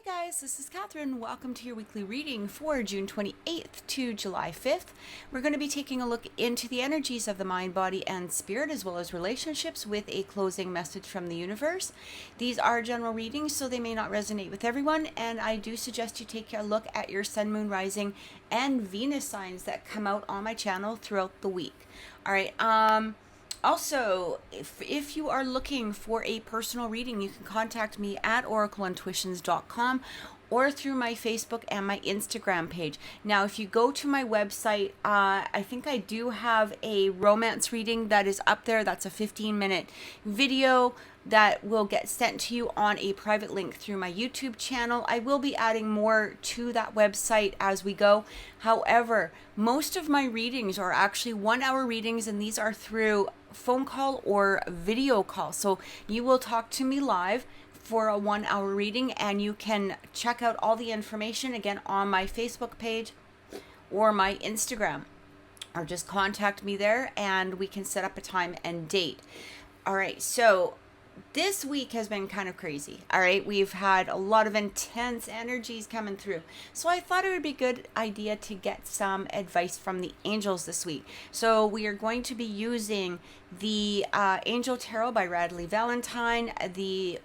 Guys, this is Catherine. Welcome to your weekly reading for June 28th to July 5th. We're going to be taking a look into the energies of the mind, body, and spirit, as well as relationships, with a closing message from the universe. These are general readings, so they may not resonate with everyone, and I do suggest you take a look at your sun, moon, rising, and Venus signs that come out on my channel throughout the week. All right, also, if you are looking for a personal reading, you can contact me at oracleintuitions.com or through my Facebook and my Instagram page. Now, if you go to my website, I think I do have a romance reading that is up there. That's a 15-minute video that will get sent to you on a private link through my YouTube channel. I will be adding more to that website as we go. However, most of my readings are actually 1-hour readings, and these are through phone call or video call. So you will talk to me live for a 1-hour reading, and you can check out all the information again on my Facebook page or my Instagram, or just contact me there and we can set up a time and date. All right, so this week has been kind of crazy. All right, we've had a lot of intense energies coming through. So I thought it would be a good idea to get some advice from the angels this week. So we are going to be using the Angel Tarot by Radley Valentine, the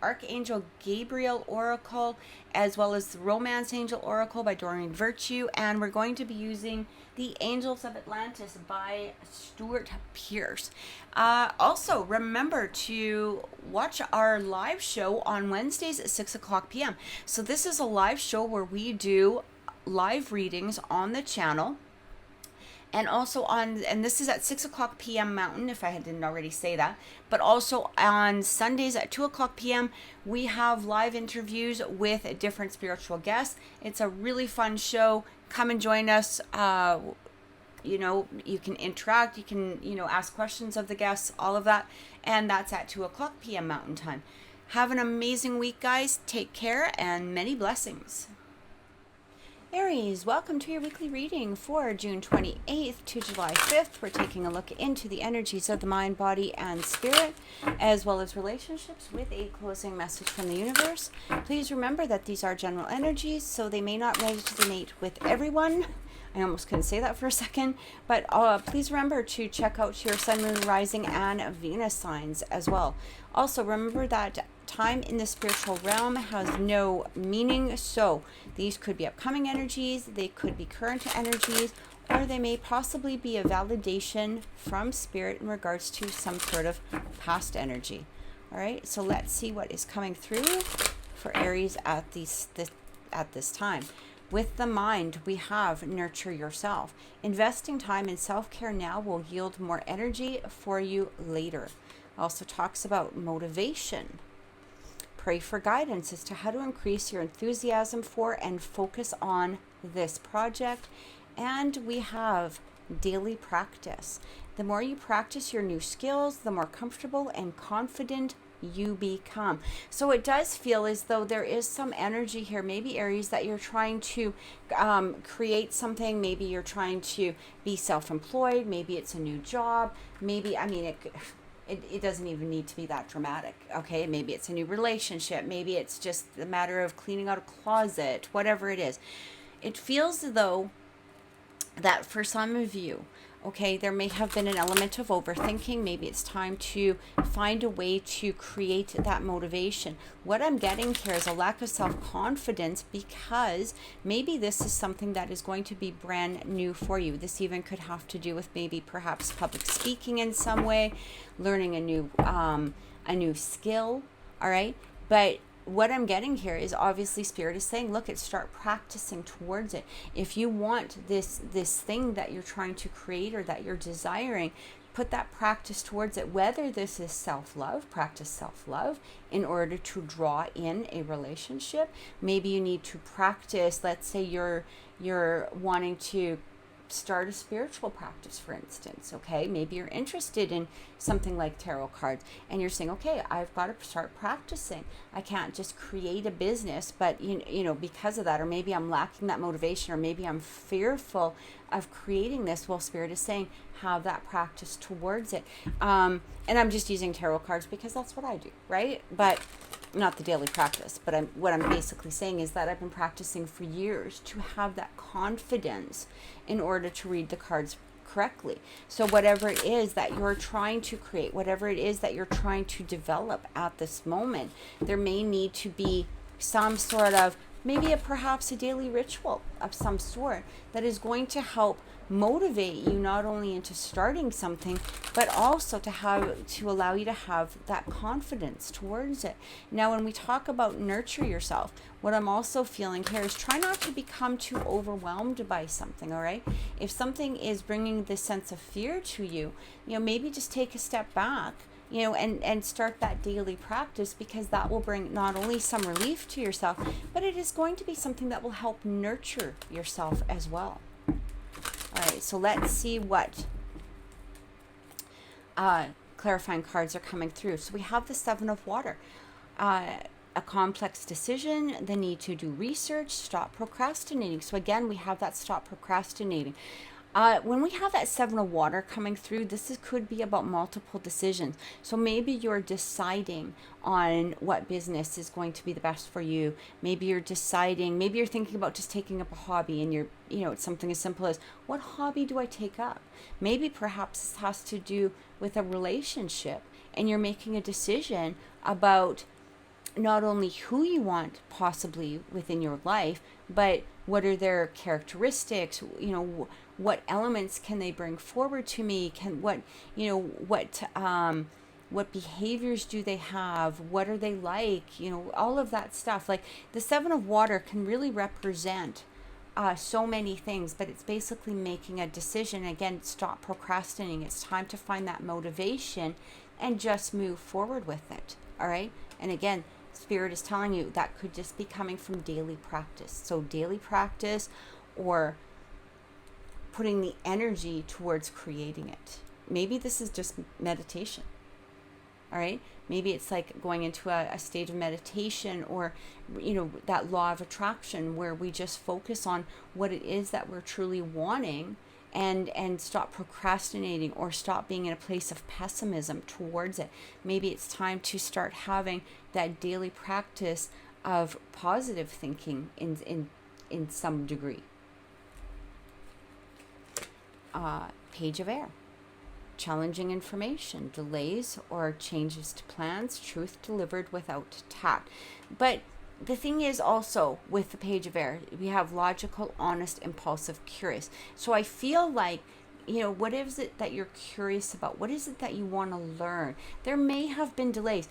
Archangel Gabriel Oracle, as well as the Romance Angel Oracle by Doreen Virtue, and we're going to be using the Angels of Atlantis by Stuart Pearce. Also, remember to watch our live show on Wednesdays at 6 o'clock p.m. So this is a live show where we do live readings on the channel. And also and this is at 6 o'clock p.m. Mountain, if I didn't already say that. But also on Sundays at 2 o'clock p.m., we have live interviews with different spiritual guests. It's a really fun show. Come and join us. You can interact. You can, ask questions of the guests, all of that. And that's at 2 o'clock p.m. Mountain time. Have an amazing week, guys. Take care and many blessings. Aries, welcome to your weekly reading for June 28th to July 5th. We're taking a look into the energies of the mind, body, and spirit, as well as relationships, with a closing message from the universe. Please remember that these are general energies, so they may not resonate with everyone. I almost couldn't say that for a second, but please remember to check out your sun, moon, rising, and Venus signs as well. Also, remember that time in the spiritual realm has no meaning, so these could be upcoming energies, they could be current energies, or they may possibly be a validation from spirit in regards to some sort of past energy. All right, so let's see what is coming through for Aries at this time. With the mind, we have nurture yourself. Investing time in self-care now will yield more energy for you later. Also talks about motivation. Pray for guidance as to how to increase your enthusiasm for and focus on this project. And we have daily practice. The more you practice your new skills, the more comfortable and confident you become. So it does feel as though there is some energy here, maybe Aries, that you're trying to create something. Maybe you're trying to be self-employed. Maybe it's a new job. Maybe, it doesn't even need to be that dramatic, okay? Maybe it's a new relationship. Maybe it's just a matter of cleaning out a closet, whatever it is. It feels as though that for some of you, okay, there may have been an element of overthinking. Maybe it's time to find a way to create that motivation. What I'm getting here is a lack of self-confidence, because maybe this is something that is going to be brand new for you. This even could have to do with maybe perhaps public speaking in some way, learning a new skill, all right? But what I'm getting here is obviously Spirit is saying, look, start practicing towards it. If you want this thing that you're trying to create or that you're desiring, put that practice towards it. Whether this is self-love, practice self-love in order to draw in a relationship. Maybe you need to practice, let's say you're wanting to start a spiritual practice, for instance, okay? Maybe you're interested in something like tarot cards, and you're saying, okay, I've got to start practicing. I can't just create a business, but because of that, or maybe I'm lacking that motivation, or maybe I'm fearful of creating this. Well, Spirit is saying, have that practice towards it. And I'm just using tarot cards because that's what I do, right? But not the daily practice, but what I'm basically saying is that I've been practicing for years to have that confidence in order to read the cards correctly. So whatever it is that you're trying to create, whatever it is that you're trying to develop at this moment, there may need to be some sort of, maybe perhaps a daily ritual of some sort that is going to help motivate you not only into starting something, but also to allow you to have that confidence towards it. Now, when we talk about nurture yourself, what I'm also feeling here is try not to become too overwhelmed by something. All right, if something is bringing this sense of fear to you, maybe just take a step back, and start that daily practice, because that will bring not only some relief to yourself, but it is going to be something that will help nurture yourself as well. All right, so let's see what clarifying cards are coming through. So we have the Seven of Water, a complex decision, the need to do research, stop procrastinating. So again, we have that stop procrastinating. When we have that Seven of Water coming through, could be about multiple decisions. So maybe you're deciding on what business is going to be the best for you. Maybe you're thinking about just taking up a hobby, and it's something as simple as, what hobby do I take up? Maybe perhaps this has to do with a relationship, and you're making a decision about not only who you want possibly within your life, but what are their characteristics, what elements can they bring forward to me, what behaviors do they have, what are they like, all of that stuff. Like the Seven of Water can really represent so many things, but it's basically making a decision. Again, stop procrastinating. It's time to find that motivation and just move forward with it. All right, and again, Spirit is telling you that could just be coming from daily practice. So daily practice, or putting the energy towards creating it. Maybe this is just meditation. All right, maybe it's like going into a state of meditation, or that law of attraction, where we just focus on what it is that we're truly wanting, and stop procrastinating, or stop being in a place of pessimism towards it. Maybe it's time to start having that daily practice of positive thinking in some degree. Page of Air. Challenging information, delays or changes to plans, truth delivered without tact. But the thing is also with the Page of Air, we have logical, honest, impulsive, curious. So I feel like, what is it that you're curious about? What is it that you want to learn? There may have been delays.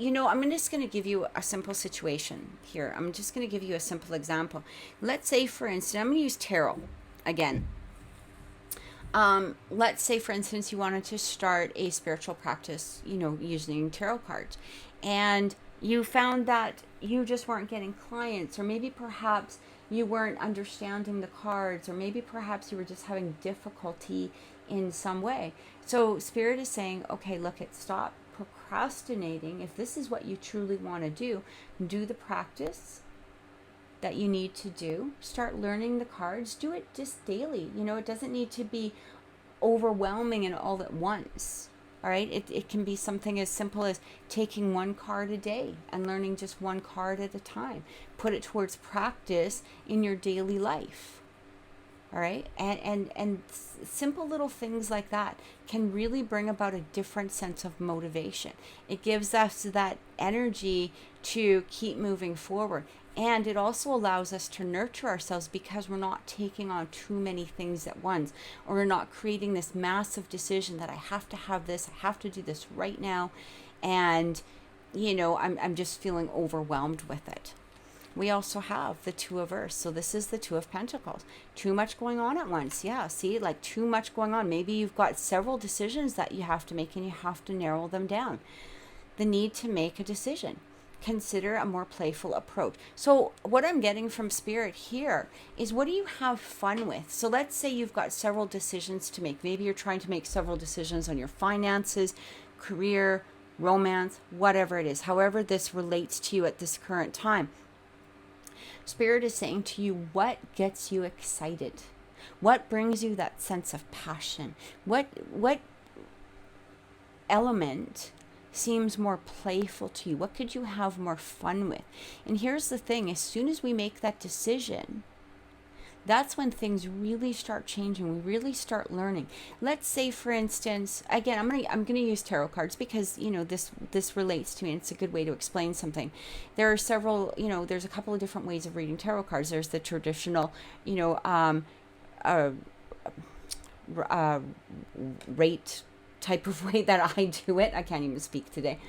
I'm just going to give you a simple situation here. I'm just going to give you a simple example. Let's say, for instance, I'm going to use tarot again. Let's say, for instance, you wanted to start a spiritual practice, using tarot cards, and you found that you just weren't getting clients, or maybe perhaps you weren't understanding the cards, or maybe perhaps you were just having difficulty in some way. So Spirit is saying, okay, stop procrastinating. If this is what you truly want to do the practice that you need to do. Start learning the cards. Do it just daily. It doesn't need to be overwhelming and all at once. All right, it can be something as simple as taking one card a day and learning just one card at a time. Put it towards practice in your daily life. All right, and simple little things like that can really bring about a different sense of motivation. It gives us that energy to keep moving forward. And it also allows us to nurture ourselves, because we're not taking on too many things at once, or we're not creating this massive decision that I have to have this, I have to do this right now, and I'm just feeling overwhelmed with it. We also have the Two of Earths. So this is the Two of Pentacles. Too much going on at once. Yeah, see, like too much going on. Maybe you've got several decisions that you have to make, and you have to narrow them down. The need to make a decision. Consider a more playful approach. So what I'm getting from Spirit here is, what do you have fun with? So let's say you've got several decisions to make. Maybe you're trying to make several decisions on your finances, career, romance, whatever it is, however this relates to you at this current time. Spirit is saying to you, what gets you excited? What brings you that sense of passion? What element seems more playful to you? What could you have more fun with? And here's the thing, as soon as we make that decision, that's when things really start changing. We really start learning. Let's say, for instance, again, I'm gonna use tarot cards because, you know, this relates to me, and it's a good way to explain something. There are several, you know, there's a couple of different ways of reading tarot cards. There's the traditional, you know, rate type of way that I do it. I can't even speak today.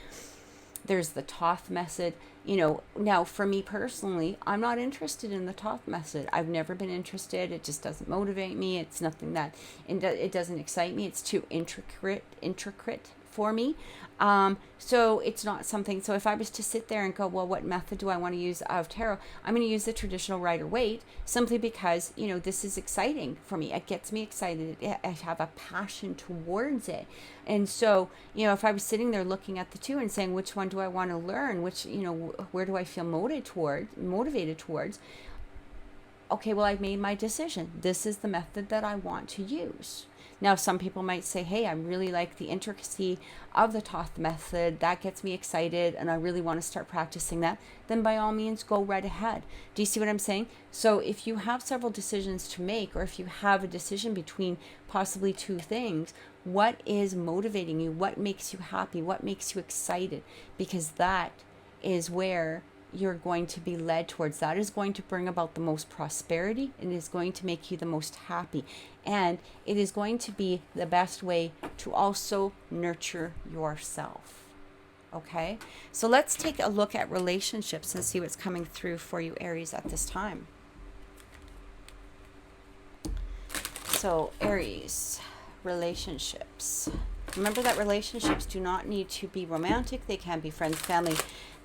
There's the Thoth method. You know, now for me personally, I'm not interested in the Thoth method. I've never been interested. It just doesn't motivate me. It's nothing that, it doesn't excite me. It's too intricate for me. So it's not something, so if I was to sit there and go, well, what method do I want to use of tarot? I'm going to use the traditional Rider-Waite, simply because, you know, this is exciting for me. It gets me excited. I have a passion towards it. And so, you know, if I was sitting there looking at the two and saying, which one do I want to learn? Which, you know, where do I feel motivated towards? Okay, well, I've made my decision. This is the method that I want to use. Now, some people might say, hey, I really like the intricacy of the Thoth method. That gets me excited, and I really want to start practicing that. Then by all means, go right ahead. Do you see what I'm saying? So if you have several decisions to make, or if you have a decision between possibly two things, what is motivating you? What makes you happy? What makes you excited? Because that is where you're going to be led towards. That is going to bring about the most prosperity, and is going to make you the most happy. And it is going to be the best way to also nurture yourself. Okay? So let's take a look at relationships and see what's coming through for you, Aries, at this time. So, Aries, relationships. Remember that relationships do not need to be romantic. They can be friends, family,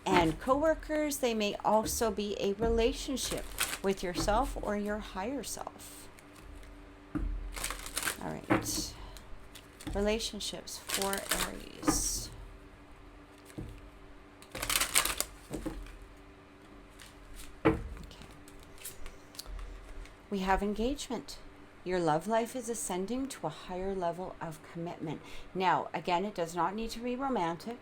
and co-workers. They may also be a relationship with yourself or your higher self. All right. Relationships for Aries. Okay. We have engagement. Your love life is ascending to a higher level of commitment. Now, again, it does not need to be romantic.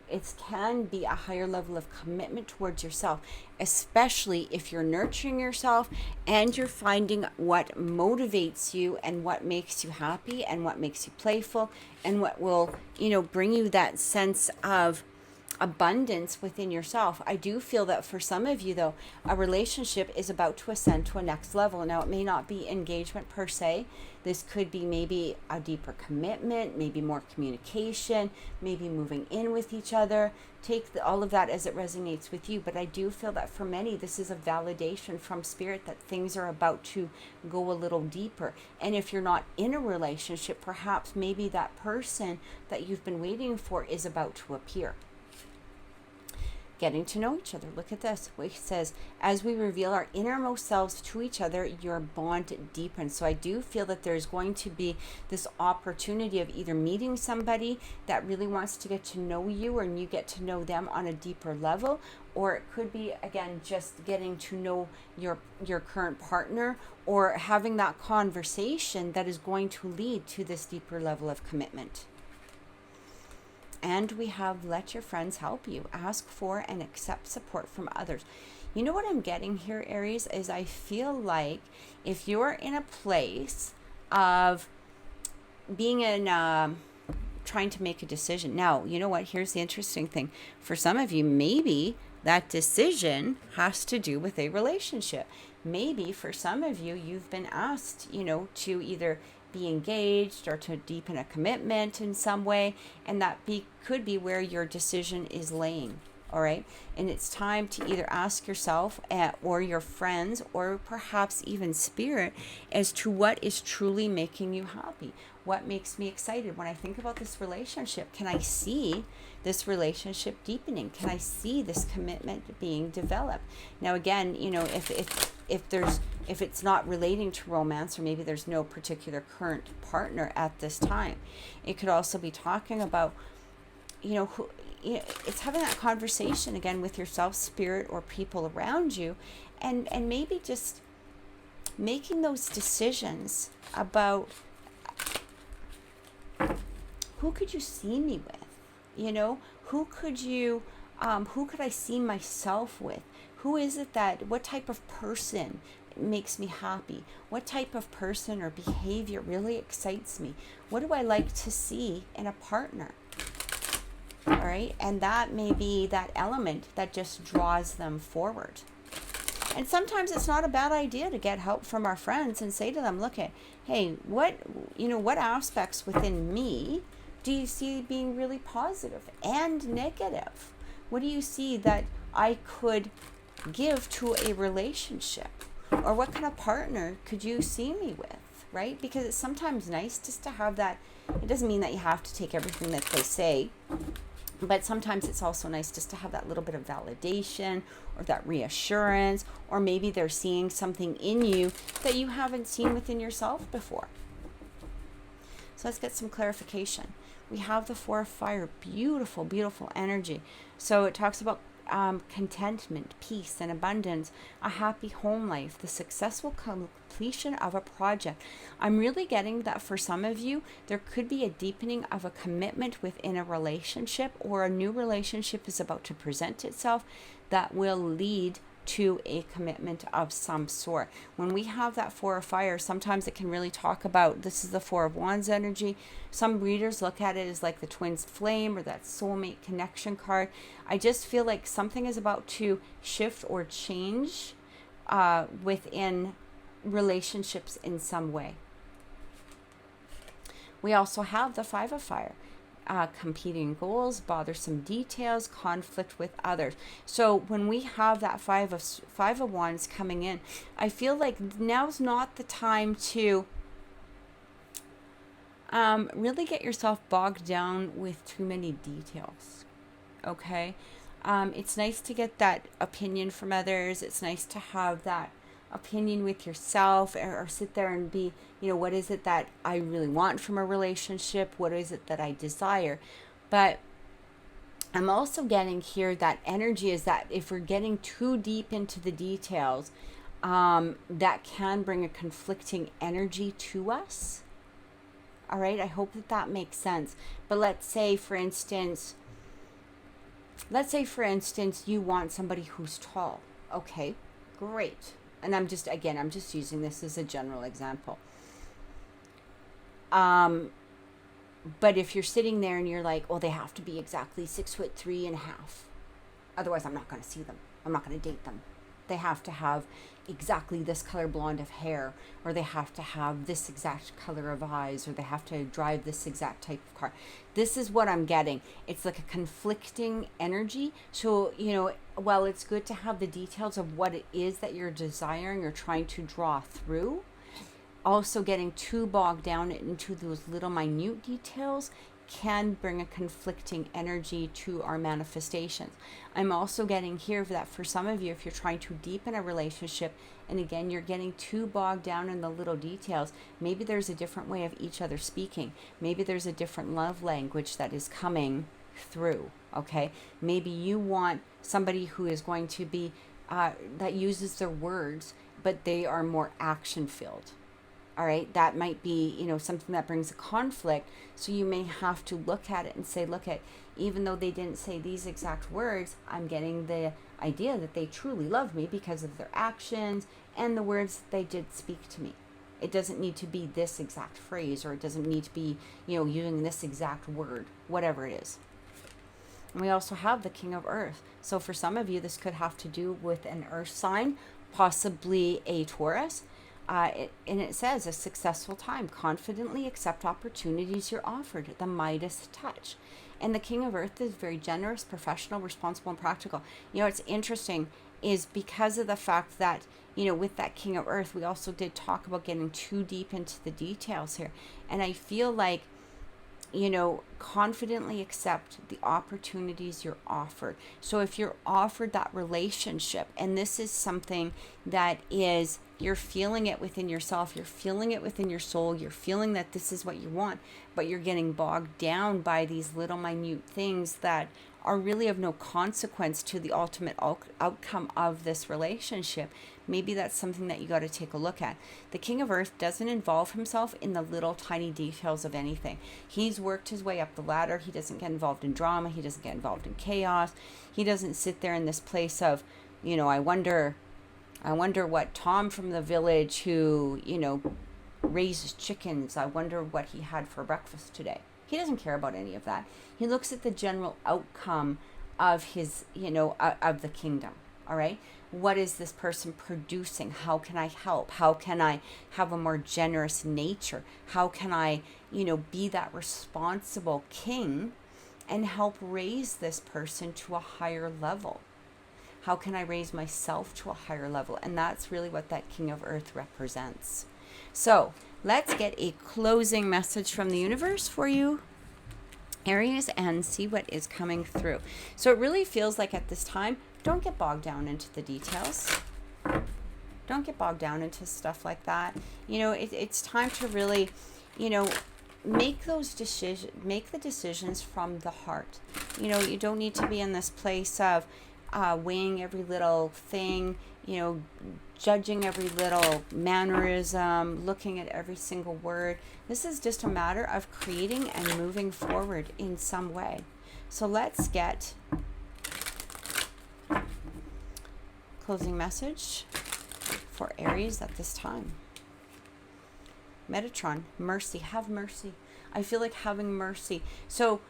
It can be a higher level of commitment towards yourself, especially if you're nurturing yourself and you're finding what motivates you and what makes you happy and what makes you playful and what will, you know, bring you that sense of abundance within yourself. I do feel that for some of you, though, a relationship is about to ascend to a next level. Now, it may not be engagement per se. This could be maybe a deeper commitment, maybe more communication, maybe moving in with each other. Take all of that as it resonates with you. But I do feel that for many, this is a validation from Spirit that things are about to go a little deeper. And if you're not in a relationship, perhaps maybe that person that you've been waiting for is about to appear. Getting to know each other. Look at this. It says, as we reveal our innermost selves to each other, your bond deepens. So I do feel that there's going to be this opportunity of either meeting somebody that really wants to get to know you, or you get to know them on a deeper level, or it could be, again, just getting to know your current partner, or having that conversation that is going to lead to this deeper level of commitment. And we have, let your friends help you. Ask for and accept support from others. You know what I'm getting here, Aries, is I feel like if you're in a place of being in, trying to make a decision. Now, you know what? Here's the interesting thing. For some of you, maybe that decision has to do with a relationship. Maybe for some of you, you've been asked, you know, to either be engaged or to deepen a commitment in some way, and that could be where your decision is laying. All right, and it's time to either ask yourself or your friends, or perhaps even Spirit, as to what is truly making you happy. What makes me excited when I think about this relationship? Can I see this relationship deepening? Can I see this commitment being developed? Now, again, you know, if it's not relating to romance, or maybe there's no particular current partner at this time, it could also be talking about, you know, it's having that conversation again with yourself, Spirit, or people around you, and maybe just making those decisions about who could you see me with, you know, Who could I see myself with? Who is it what type of person makes me happy? What type of person or behavior really excites me? What do I like to see in a partner? All right. And that may be that element that just draws them forward. And sometimes it's not a bad idea to get help from our friends and say to them, look at, hey, what aspects within me do you see being really positive and negative? What do you see that I could give to a relationship? Or what kind of partner could you see me with, right? Because it's sometimes nice just to have that. It doesn't mean that you have to take everything that they say, but sometimes it's also nice just to have that little bit of validation or that reassurance, or maybe they're seeing something in you that you haven't seen within yourself before. So let's get some clarification. We have the Four of Fire, beautiful, beautiful energy. So it talks about contentment, peace, and abundance, a happy home life, the successful completion of a project. I'm really getting that for some of you, there could be a deepening of a commitment within a relationship, or a new relationship is about to present itself that will lead to a commitment of some sort. When we have that Four of Fire, sometimes it can really talk about, this is the Four of Wands energy. Some readers look at it as like the twin flame or that soulmate connection card. I just feel like something is about to shift or change within relationships in some way. We also have the Five of Fire. Competing goals, bothersome details, conflict with others. So when we have that Five of Wands coming in, I feel like now's not the time to really get yourself bogged down with too many details. Okay? It's nice to get that opinion from others. It's nice to have that opinion with yourself, or sit there and be, what is it that I really want from a relationship? What is it that I desire? But I'm also getting here that energy is that if we're getting too deep into the details, that can bring a conflicting energy to us. All right. I hope that makes sense. But let's say for instance, you want somebody who's tall. Okay, great. And I'm just using this as a general example. But if you're sitting there and you're like, well, they have to be exactly 6'3.5". Otherwise, I'm not going to see them. I'm not going to date them. They have to have exactly this color blonde of hair, or they have to have this exact color of eyes, or they have to drive this exact type of car. This is what I'm getting. It's like a conflicting energy. So, while it's good to have the details of what it is that you're desiring or trying to draw through, also getting too bogged down into those little minute details can bring a conflicting energy to our manifestations. I'm also getting here that for some of you, if you're trying to deepen a relationship, and again, you're getting too bogged down in the little details, maybe there's a different way of each other speaking. Maybe there's a different love language that is coming through, okay? Maybe you want somebody who is going to be, that uses their words, but they are more action-filled. All right, that might be, something that brings a conflict. So you may have to look at it and say, even though they didn't say these exact words, I'm getting the idea that they truly love me because of their actions and the words that they did speak to me. It doesn't need to be this exact phrase, or it doesn't need to be, using this exact word, whatever it is. And we also have the King of Earth. So for some of you, this could have to do with an earth sign, possibly a Taurus. And it says, a successful time. Confidently accept opportunities you're offered. The Midas touch. And the King of Earth is very generous, professional, responsible, and practical. It's interesting is because of the fact that, with that King of Earth, we also did talk about getting too deep into the details here. And I feel like, confidently accept the opportunities you're offered. So if you're offered that relationship, and this is something that is, you're feeling it within yourself, you're feeling it within your soul, you're feeling that this is what you want, but you're getting bogged down by these little minute things that are really of no consequence to the ultimate outcome of this relationship, maybe that's something that you got to take a look at. The King of Earth doesn't involve himself in the little tiny details of anything. He's worked his way up the ladder. He doesn't get involved in drama. He doesn't get involved in chaos. He doesn't sit there in this place of, I wonder what Tom from the village who, raises chickens, I wonder what he had for breakfast today. He doesn't care about any of that. He looks at the general outcome of his, of the kingdom. All right. What is this person producing? How can I help? How can I have a more generous nature? How can I, be that responsible king and help raise this person to a higher level? How can I raise myself to a higher level? And that's really what that King of Earth represents. So let's get a closing message from the universe for you, Aries, and see what is coming through. So it really feels like at this time, don't get bogged down into the details. Don't get bogged down into stuff like that. It's time to really, make those decisions, make the decisions from the heart. You don't need to be in this place of weighing every little thing, judging every little mannerism, looking at every single word. This is just a matter of creating and moving forward in some way. So let's get closing message for Aries at this time. Metatron, mercy, have mercy. I feel like having mercy. So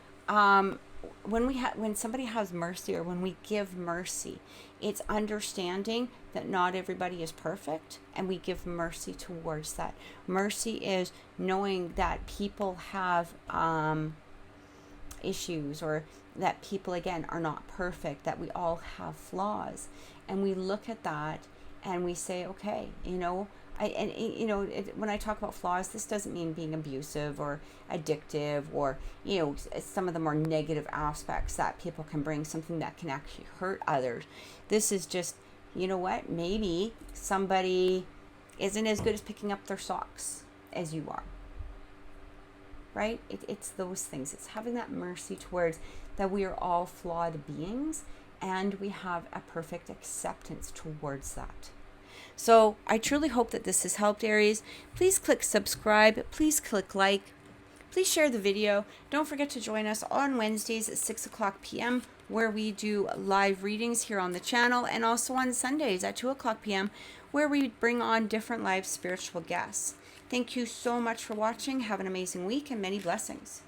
when somebody has mercy, or when we give mercy, it's understanding that not everybody is perfect, and we give mercy towards that. Mercy is knowing that people have issues, or that people, again, are not perfect, that we all have flaws, and we look at that and we say, okay, when I talk about flaws, this doesn't mean being abusive or addictive, or, some of the more negative aspects that people can bring, something that can actually hurt others. This is just, maybe somebody isn't as good as picking up their socks as you are, right? It's those things. It's having that mercy towards that we are all flawed beings, and we have a perfect acceptance towards that. So I truly hope that this has helped, Aries. Please click subscribe. Please click like. Please share the video. Don't forget to join us on Wednesdays at 6 o'clock p.m. where we do live readings here on the channel, and also on Sundays at 2 o'clock p.m. where we bring on different live spiritual guests. Thank you so much for watching. Have an amazing week and many blessings.